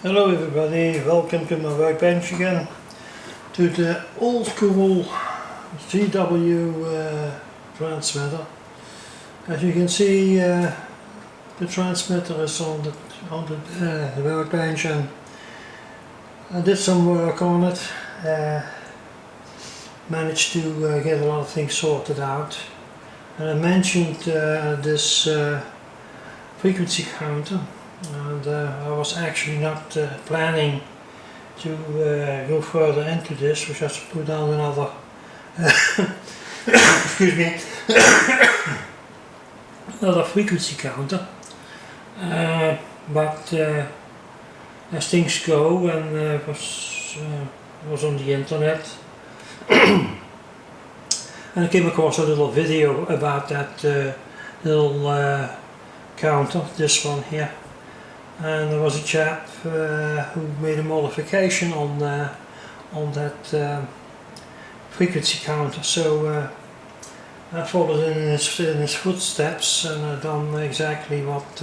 Hello everybody, welcome to my workbench again, to the old school CW transmitter. As you can see, the transmitter is on the workbench, and I did some work on it, managed to get a lot of things sorted out, and I mentioned this frequency counter. And I was actually not planning to go further into this, which has to put down another excuse me another frequency counter, but as things go, and was on the internet and I came across a little video about that little counter, this one here. And there was a chap who made a modification on that frequency counter, so I followed in his footsteps, and I done exactly what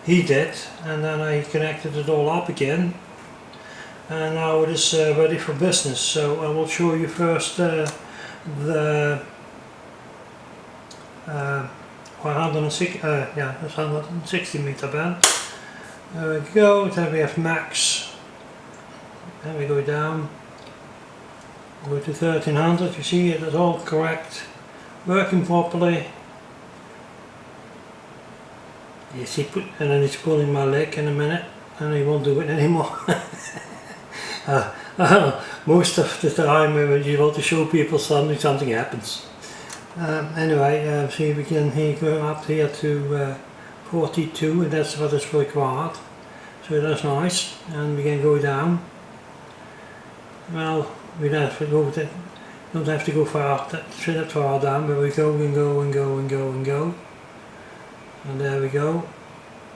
he did, and then I connected it all up again, and now it is ready for business. So I will show you first the 160 meter band. There we go, then we have max, then we go down, go to 1300, you see it is all correct, working properly. You see, and then it's pulling my leg in a minute, and he won't do it anymore. Most of the time when you want to show people something happens. Anyway, see, we can go up here to 42, and that's what is required, so that's nice. And we can go down. Well, we don't have to go that far down, but we go and go and go and go and go, and there we go.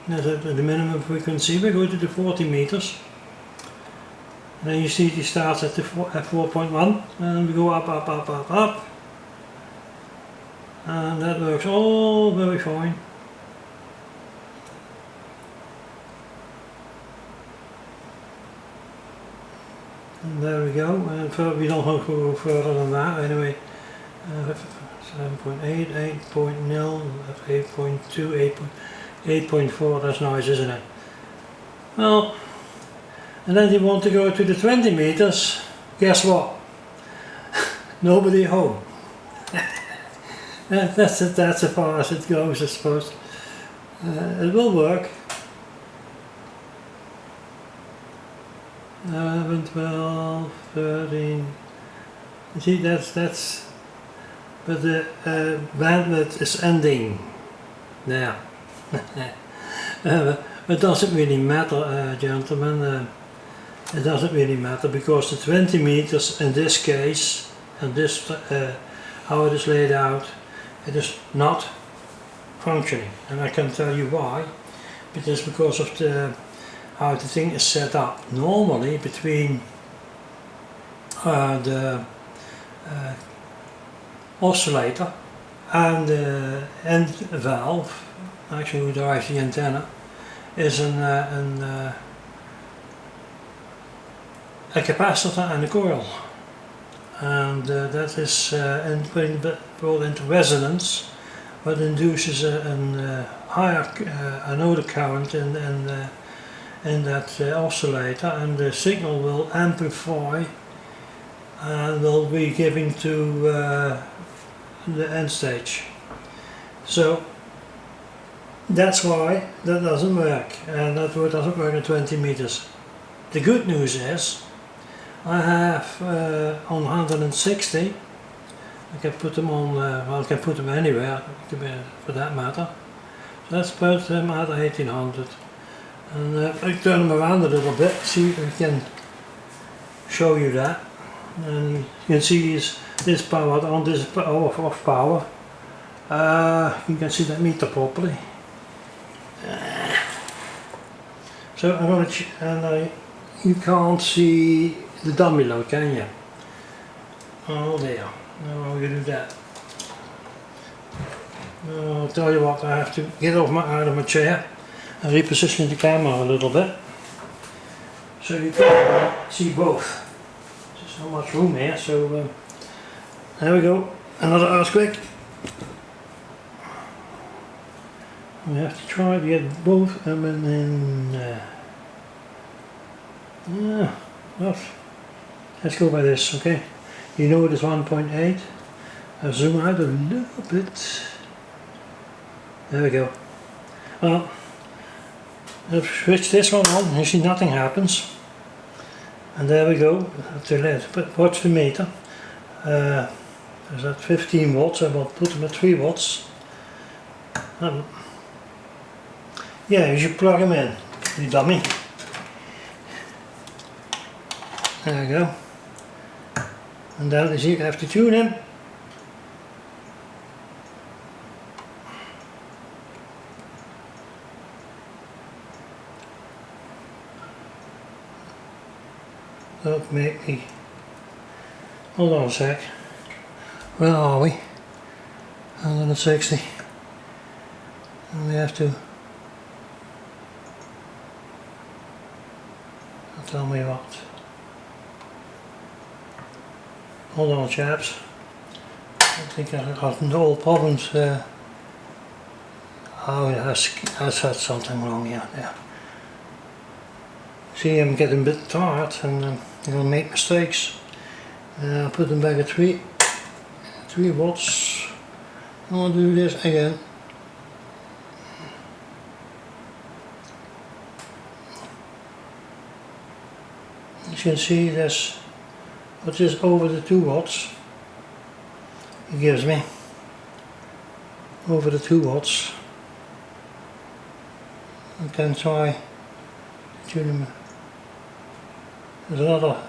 That's at the minimum frequency. We go to the 40 meters, and then you see it starts at 4.1, and we go up, up, up, up, up, and that works all very fine. And there we go, and we don't have to go further than that anyway. 7.8, 8.0, 8.2, 8.4, that's nice, isn't it? Well, and then you want to go to the 20 meters, guess what? Nobody home. That's as far as it goes, I suppose. It will work. 11, 12, 13, you see that's, but the bandwidth is ending there. It doesn't really matter, gentlemen, it doesn't really matter, because the 20 meters in this case, and this how it is laid out, it is not functioning, and I can tell you why. It is because of how the thing is set up. Normally between the oscillator and the end valve, actually who drives the antenna, is a capacitor and a coil, and that is brought into resonance, what induces a higher anode current in that oscillator, and the signal will amplify and will be given to the end stage. So that's why that doesn't work, and that doesn't work at 20 meters. The good news is I have on 160, I can put them on, well, I can put them anywhere for that matter. So let's put them at 1800. And I turn them around a little bit, see if we can show you that. And you can see this powered on, this is off power. You can see that meter properly. So I'm going to, you can't see the dummy load, can you? Oh there, now I'm going to do that. I'll tell you what, I have to get out of my chair and reposition the camera a little bit. so you can see both. There's not much room here, so there we go, another earthquake. We have to try to get both of them in. Yeah, well, let's go by this, okay? You know it is 1.8. I'll zoom out a little bit. There we go. Well, I'll switch this one on, you see nothing happens. And there we go, but watch the meter. There's at 15 watts, I will put them at 3 watts. Yeah, you should plug them in, you dummy. There we go. And then as you have to tune in. Don't make me. Hold on a sec. Where are we? 160. And we have to. Tell me what. Hold on, chaps. I think I've got no problems. Oh, yeah, I said something wrong here. Yeah. See, I'm getting a bit tired and I'll make mistakes. I'll put them back at 3 watts. I'll do this again. You can see this, what is over the 2 watts. It gives me over the 2 watts. I can try to tune them. There's another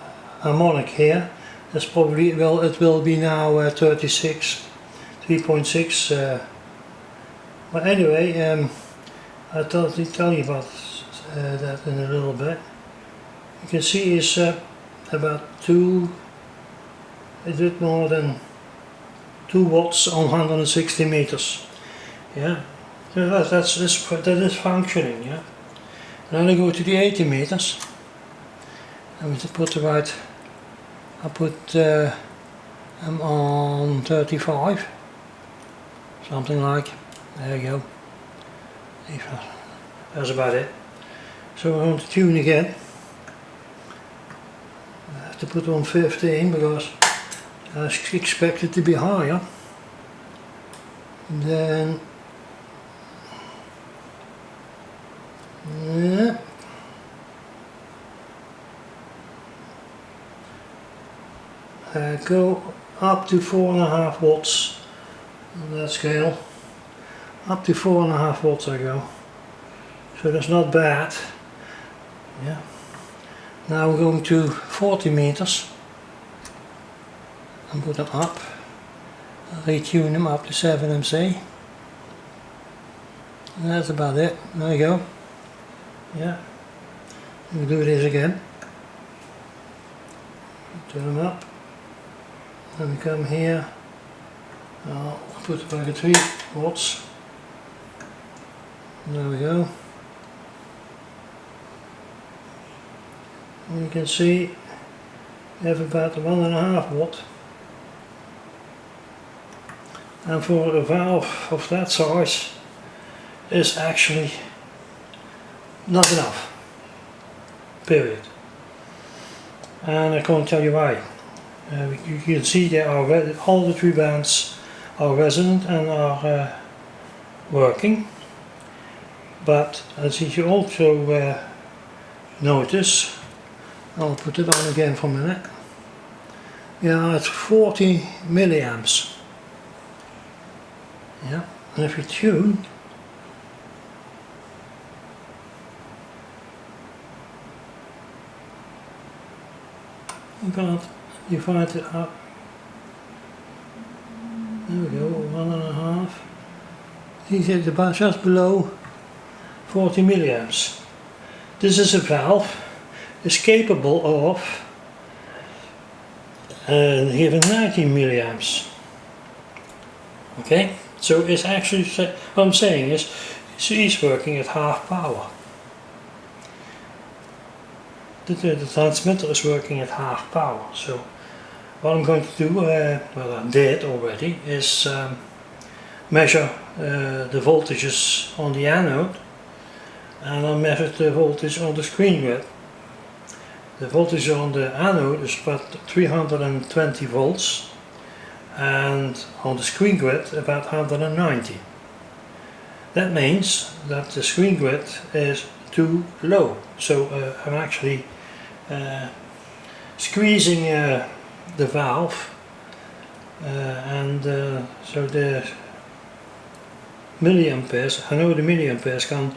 harmonic here. That's probably it will be now 36, 3.6. But anyway, I'll tell you about that in a little bit. You can see it's about a bit more than 2 watts on 160 meters. Yeah, so that is functioning. Yeah. And then I go to the 80 meters. And to put the right, I put I'm on 35, something like. There you go. That's about it. So we're going to tune again. I have to put on 15 because I expect it to be higher. And then yeah. Go up to 4.5 watts on that scale. Up to 4.5 watts I go. So that's not bad. Yeah. Now we're going to 40 meters. And put them up. Retune them up to 7 MC. And that's about it. There you go. Yeah. We'll do this again. Turn them up. And we come here. I'll put it back at 3 watts. There we go. And you can see we have about 1.5 watt. And for a valve of that size is actually not enough. Period. And I can't tell you why. You can see they are all the 3 bands are resonant and are working. But as you also notice, I'll put it on again for a minute. Yeah, it's 40 milliamps. Yeah, and if you tune, you find it up. There we go, 1.5. You get about just below 40 milliamps. This is a valve. Is capable of giving 19 milliamps. Okay, so it's actually what I'm saying is he's working at half power. the transmitter is working at half power. So what I'm going to do, well I did already, is measure the voltages on the anode, and I measured the voltage on the screen grid. The voltage on the anode is about 320 volts and on the screen grid about 190. That means that the screen grid is too low, so I'm actually squeezing the valve, and so the milliamperes, I know the milliamperes can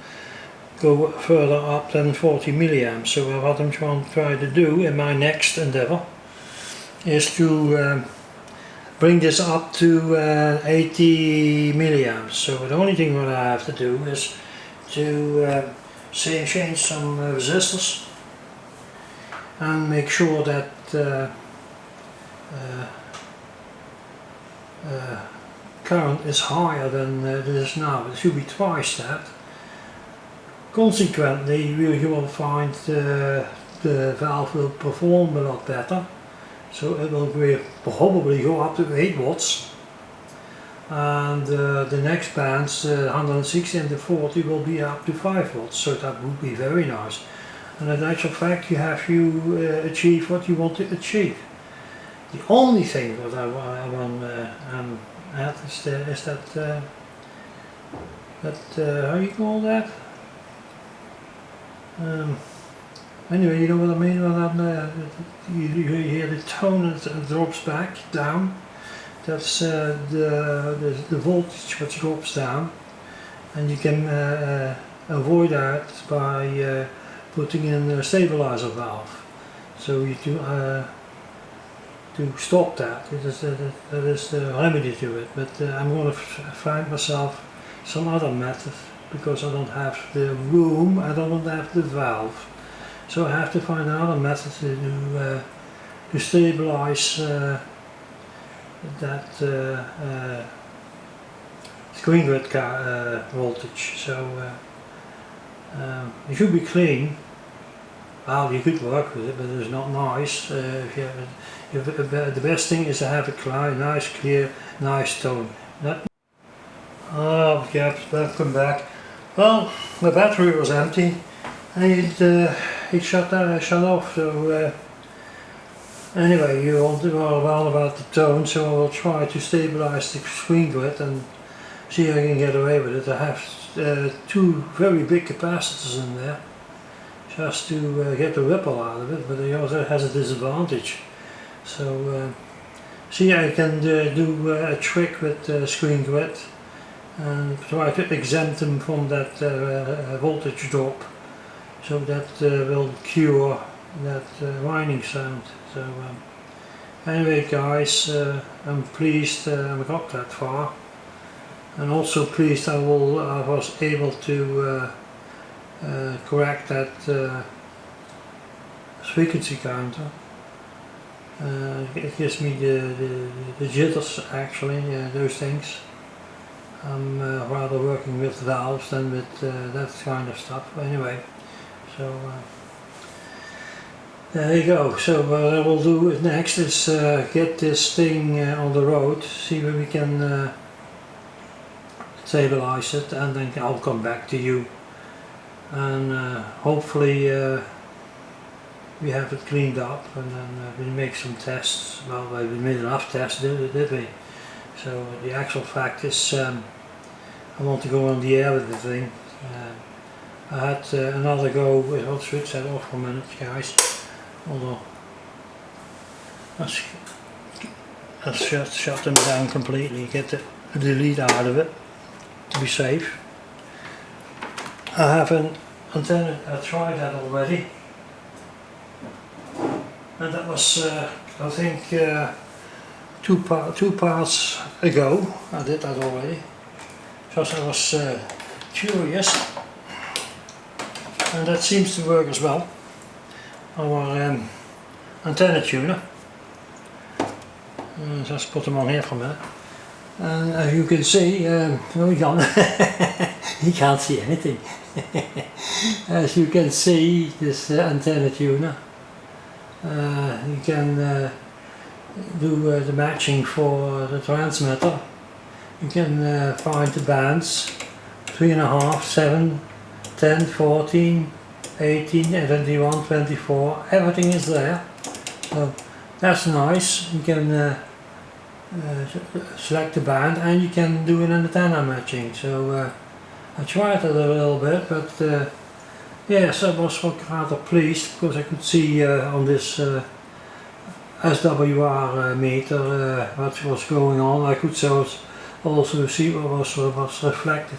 go further up than 40 milliamps. So what I'm trying to try to do in my next endeavor is to bring this up to 80 milliamps. So the only thing what I have to do is to change some resistors and make sure that current is higher than it is now. It should be twice that. Consequently, you will find the valve will perform a lot better. So it will probably go up to 8 watts, and the next bands, 160 and the 40, will be up to 5 watts. So that would be very nice. And in actual fact, you have achieve what you want to achieve. The only thing that I want add is that how you call that? Anyway, you know what I mean. When you hear the tone, it drops back down. That's the voltage which drops down, and you can avoid that by putting in a stabilizer valve. So you to stop that. That is the remedy to it. But I'm going to find myself some other method, because I don't have the room, I don't have the valve. So I have to find another method to stabilize that screen grid voltage. So it should be clean. Well, you could work with it, but it's not nice. The best thing is to have a nice, clear, nice tone. Oh, yeah, welcome back. Well, the battery was empty, and it shut off. So anyway, you want to know well about the tone, so I will try to stabilize the screen grid and see if I can get away with it. I have 2 very big capacitors in there, just to get the ripple out of it, but it also has a disadvantage. So see, I can do a trick with the screen grid and try to exempt them from that voltage drop, so that will cure that whining sound. So anyway guys, I'm pleased I got that far, and also pleased I was able to correct that frequency counter. It gives me the jitters actually, those things. I'm rather working with valves than with that kind of stuff. Anyway, so there you go. So what I will do next is get this thing on the road, see where we can stabilize it, and then I'll come back to you, and hopefully we have it cleaned up, and then we make some tests. Well, we made enough tests, did we? So the actual fact is I want to go on the air with the thing. I had another go. I'll switch that off for a minute, guys. Hold on. Let's just shut them down completely, get the lead out of it to be safe. I have an antenna, I tried that already, and that was I think 2 parts ago. I did that already, because I was curious, and that seems to work as well. Our antenna tuner. Just put them on here for a minute. And as you can see, oh, you can't see anything. As you can see, this antenna tuner, you can do the matching for the transmitter. You can find the bands 3.5, 7, 10, 14, 18, 21, 24, everything is there. So that's nice. You can select the band and you can do an antenna matching. So I tried it a little bit, but yes, I was rather pleased because I could see on this SWR meter what was going on. I could also see what was reflected.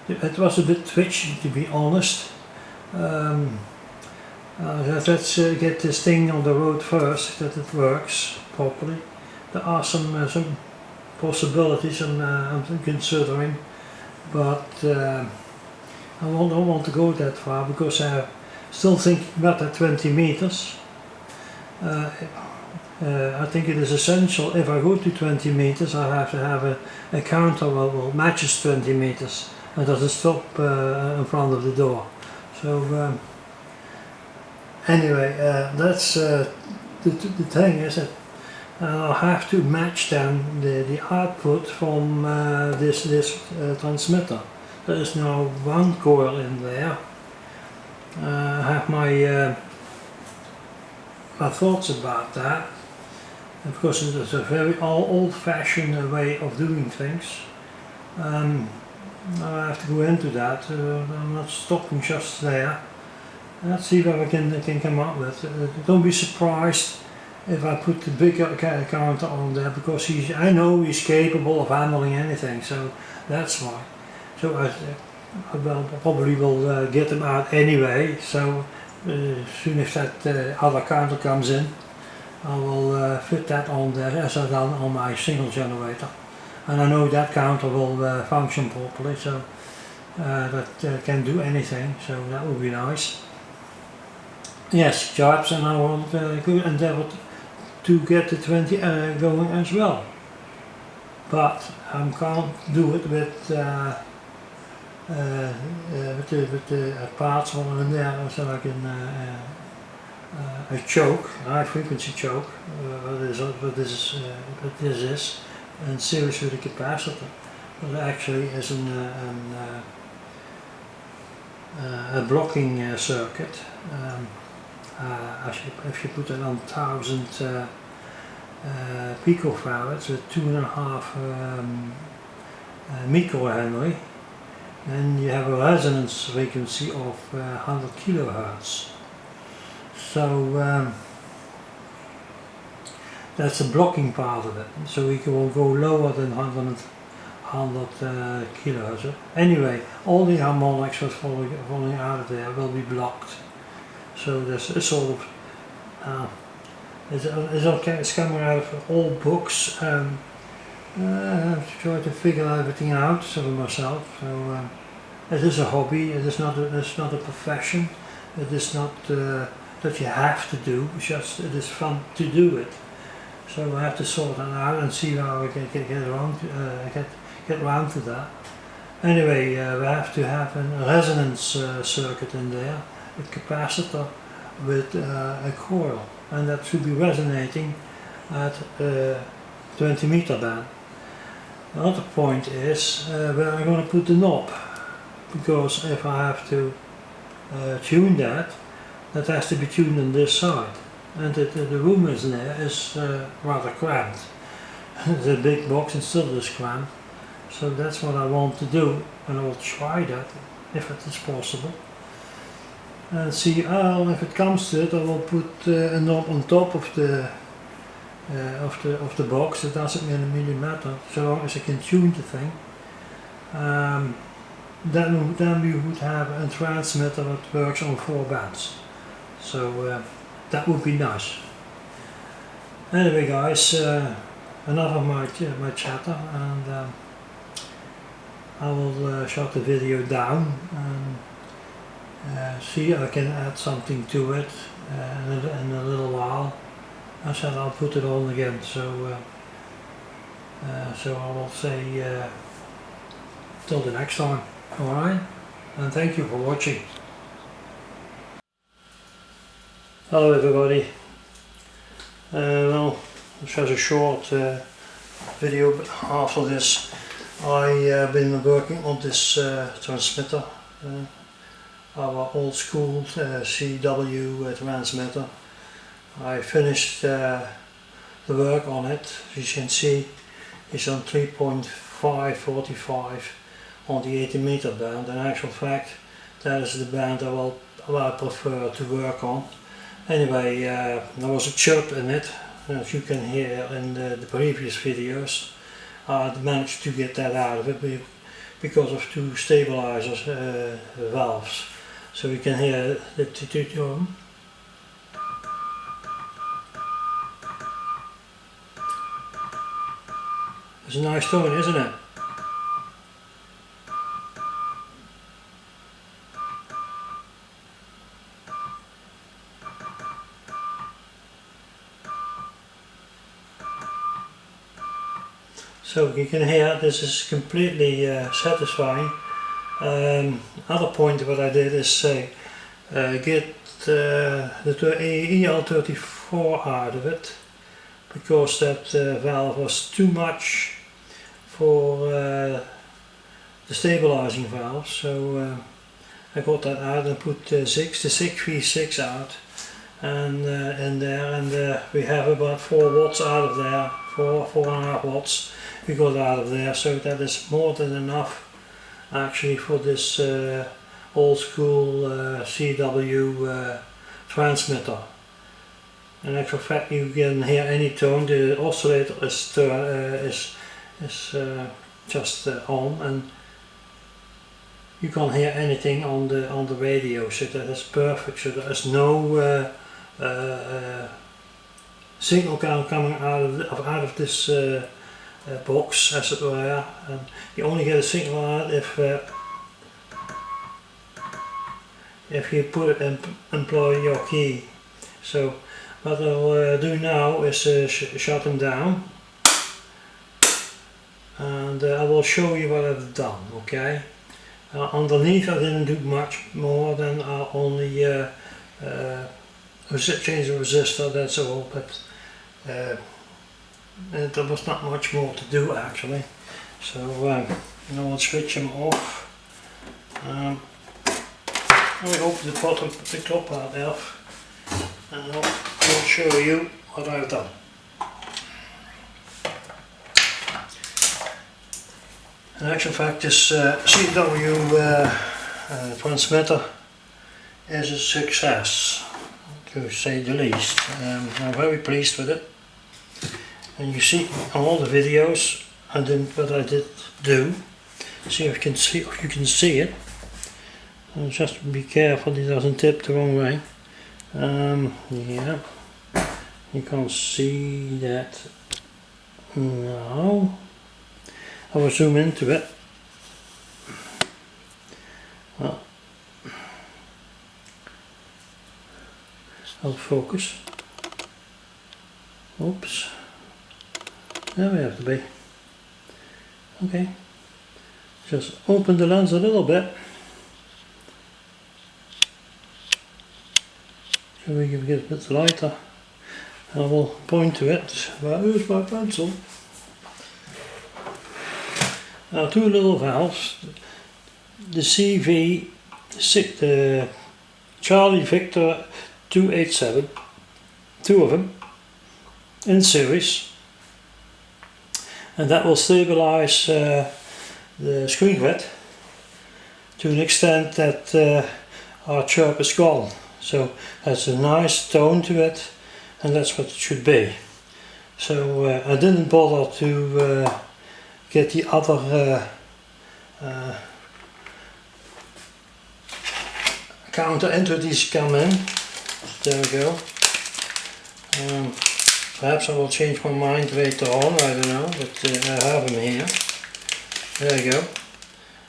It was a bit twitchy, to be honest. Let's get this thing on the road first, that it works properly. There are some possibilities I'm considering, but I don't want to go that far because I'm still thinking about that 20 meters. I think it is essential, if I go to 20 meters, I have to have a counter that matches 20 meters and doesn't stop in front of the door. So anyway, that's the thing is that I'll have to match then the output from this transmitter. There is now one coil in there. I have my thoughts about that, because it is a very old-fashioned way of doing things. I have to go into that. I'm not stopping just there. Let's see what I can come up with. Don't be surprised if I put the bigger counter on there, because I know he's capable of handling anything, so that's why. So I probably will get them out anyway, so soon as that other counter comes in, I will fit that on there as I've done on my single generator. And I know that counter will function properly, so that can do anything, so that would be nice. Yes, jobs, and I will endeavour to get the 20 going as well. But I can't do it with the parts on in there, so like a choke, a high frequency choke, what this is, and series with a capacitor. But actually is a blocking circuit. If you put it on 1000 picofarads with 2.5 microhenry, then you have a resonance frequency of 100 kilohertz. So that's the blocking part of it. So we can go lower than 100 kilohertz. Anyway, all the harmonics that's falling out of there will be blocked. So there's a sort of it's coming out of all books. I have to try to figure everything out for myself. So it is a hobby. It is not a profession. It is not that you have to do. It's just it is fun to do it. So I have to sort that out and see how I can get around to that. Anyway, we have to have a resonance circuit in there, a capacitor with a coil, and that should be resonating at 20 meter band. Another point is where I'm going to put the knob, because if I have to tune that has to be tuned on this side, and the room is there is rather cramped. It's a big box and still is cramped, so that's what I want to do, and I will try that if it is possible. And see, if it comes to it, I will put a knob on top of the box. It doesn't really matter, so long as I can tune the thing. Then we would have a transmitter that works on 4 bands. So that would be nice. Anyway, guys, enough of my chatter, and I will shut the video down and see if I can add something to it in a little while. I said I'll put it on again. So So I will say till the next time. Alright, and thank you for watching. Hello everybody. Well, this was a short video, but after this I've been working on this transmitter, our old school CW transmitter. I finished the work on it. As you can see, it's on 3.545 on the 80 meter band. In actual fact, that is the band I prefer to work on. Anyway, there was a chirp in it, as you can hear in the previous videos. I managed to get that out of it because of two stabilizers valves. So you can hear the tone. It's a nice tone, isn't it? So you can hear this is completely satisfying. Other point what I did is get the EL34 out of it, because that valve was too much for the stabilizing valve. So I got that out and put the 6V6 out and in there, and we have about 4 watts out of there, 4.5 watts we got out of there. So that is more than enough actually for this old school CW transmitter. In actual fact, you can hear any tone. The oscillator is just on, and you can't hear anything on the radio. So that is perfect. So there is no signal coming out of this box, as it were, and you only get a signal out if you employ your key. So what I'll do now is shut them down, and I will show you what I've done. Okay, underneath I didn't do much more than only change the resistor, that's all, but there was not much more to do actually. So now I'll switch them off. I will open the top part off, and I'll show you what I've done. In actual fact, this CW transmitter is a success, to say the least. I'm very pleased with it. And you see on all the videos what I did do. See if you can see it. And just be careful it doesn't tip the wrong way. Yeah, you can't see that now. I will zoom into it. Well, I'll focus. Oops. There we have to be. Okay. Just open the lens a little bit. So we can get a bit lighter. I will point to it. Where's my pencil? Now, two little valves. The CV, the Charlie Victor 287, two of them in series, and that will stabilize the screen width to an extent that our chirp is gone. So that's a nice tone to it, and that's what it should be. So I didn't bother to get the other counter into these come in. There we go. Perhaps I will change my mind later on, I don't know, but I have them here. There you go.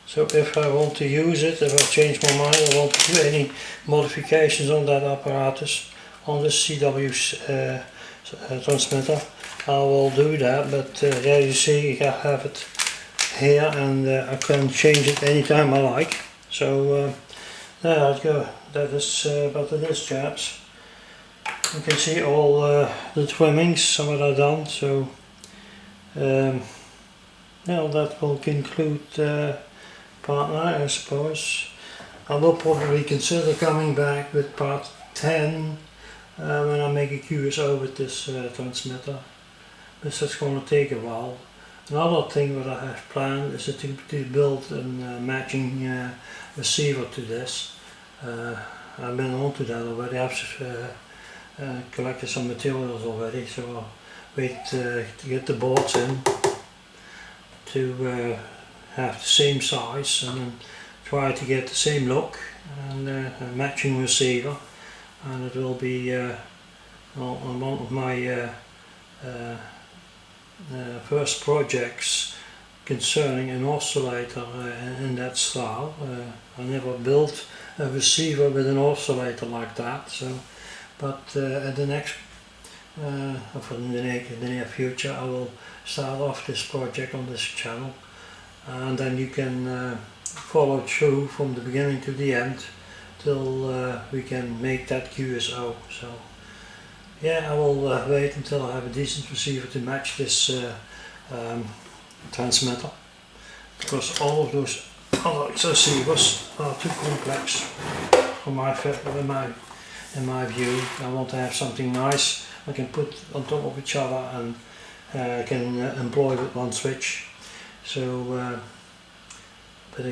So if I want to use it, if I change my mind, I want to do any modifications on that apparatus, on the CW transmitter, I will do that. But yeah, you see I have it here, and I can change it anytime I like. So there I go. That is what it is, chaps. You can see all the trimmings, some of that done. So now that will conclude part 9, I suppose. I will probably consider coming back with part 10 when I make a QSO with this transmitter. This is going to take a while. Another thing that I have planned is to build a matching receiver to this. I've been on to that already. I've collected some materials already, so I'll wait to get the boards in to have the same size, and then try to get the same look and a matching receiver. And it will be one of my first projects concerning an oscillator in that style. I never built a receiver with an oscillator like that, so but at the next for the near future I will start off this project on this channel, and then you can follow through from the beginning to the end till we can make that QSO. So yeah, I will wait until I have a decent receiver to match this transmitter, because all of those other receivers are too complex for in my view. I want to have something nice I can put on top of each other and can employ with one switch. So with a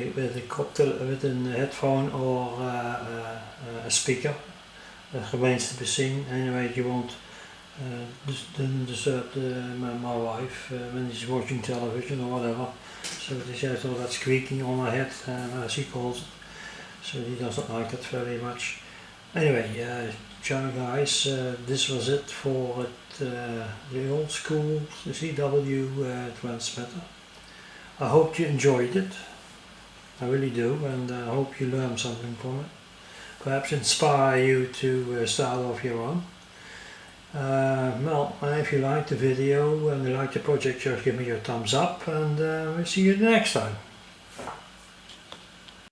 headphone or a speaker, that remains to be seen. Anyway, you won't disturb my wife when she's watching television or whatever. So she has all that squeaking on her head, as she calls it. So he doesn't like it very much. Anyway, ciao guys, this was it for the old school CW transmitter. I hope you enjoyed it. I really do, and I hope you learned something from it. Perhaps inspire you to start off your own. Well, if you liked the video and you liked the project, just give me your thumbs up, and we'll see you the next time.